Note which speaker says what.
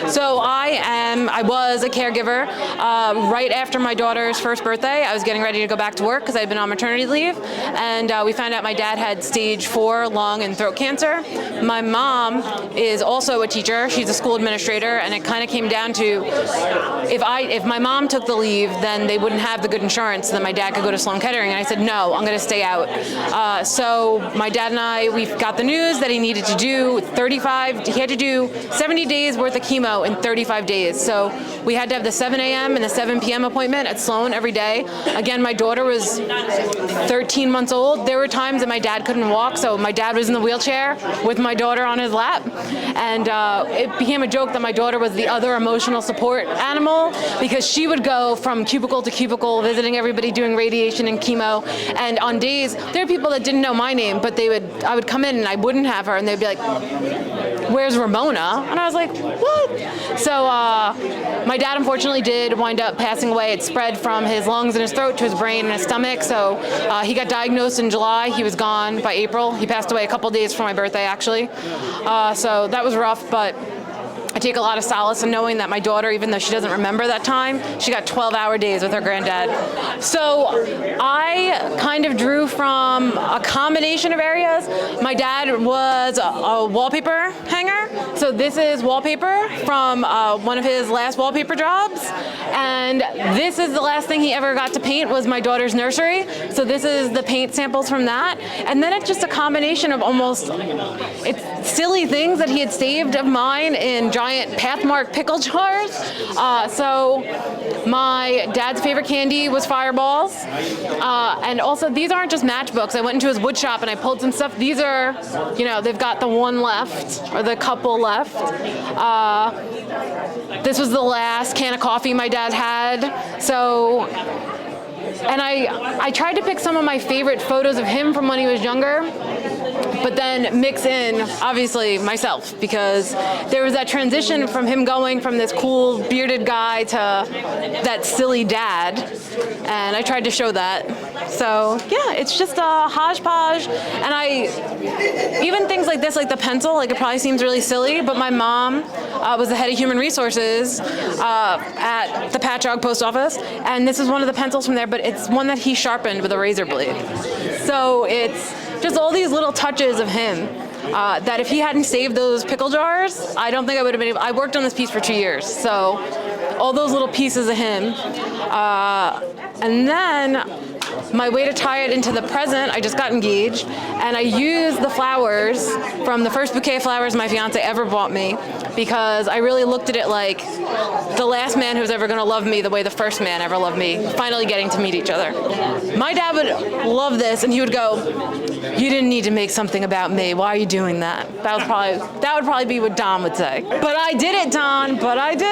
Speaker 1: So I was a caregiver. Right after my daughter's first birthday, I was getting ready to go back to work because I had been on maternity leave, and we found out my dad had stage 4 lung and throat cancer. My mom is also a teacher. She's a school administrator, and it kind of came down to if my mom took the leave, then they wouldn't have the good insurance, then my dad could go to Sloan Kettering, and I said, no, I'm going to stay out. So my dad and I, we got the news that he needed to do he had to do 70 days worth of chemo in 35 days. So we had to have the 7 a.m. and the 7 p.m. appointment at Sloan every day. Again, my daughter was 13 months old. There were times that my dad couldn't walk, so my dad was in the wheelchair with my daughter on his lap. And it became a joke that my daughter was the other emotional support animal because she would go from cubicle to cubicle visiting everybody doing radiation and chemo. And on days, there were people that didn't know my name, but I would come in and I wouldn't have her, and they'd be like, where's Ramona? And I was like, what? So my dad unfortunately did wind up passing away. It spread from his lungs and his throat to his brain and his stomach. So he got diagnosed in July. He was gone by April. He passed away a couple days before my birthday, actually. So that was rough, but I take a lot of solace in knowing that my daughter, even though she doesn't remember that time, she got 12-hour days with her granddad. So I kind of drew from a combination of areas. My dad was a wallpaper hanger. So this is wallpaper from one of his last wallpaper jobs. And this is the last thing he ever got to paint was my daughter's nursery. So this is the paint samples from that. And then it's just a combination of it's silly things that he had saved of mine in giant Pathmark pickle jars. So my dad's favorite candy was Fireballs. And also these aren't just matchbooks. I went into his wood shop and I pulled some stuff. These are, they've got the one left or the couple left. This was the last can of coffee my dad had. So, and I tried to pick some of my favorite photos of him from when he was younger, but then mix in, obviously, myself, because there was that transition from him going from this cool bearded guy to that silly dad, and I tried to show that. So, yeah, it's just a hodgepodge, and even things like this, like the pencil, it probably seems really silly, but my mom was the head of human resources at the Patchogue post office, and this is one of the pencils from there, but it's one that he sharpened with a razor blade. So it's just all these little touches of him that if he hadn't saved those pickle jars, I don't think I would have been able. I worked on this piece for 2 years, so all those little pieces of him. And then my way to tie it into the present, I just got engaged, and I used the flowers from the first bouquet of flowers my fiance ever bought me, because I really looked at it like the last man who's ever going to love me the way the first man ever loved me, finally getting to meet each other. My dad would love this, and he would go, "You didn't need to make something about me. Why are you doing that?" That would probably be what Don would say. But I did it, Don, but I did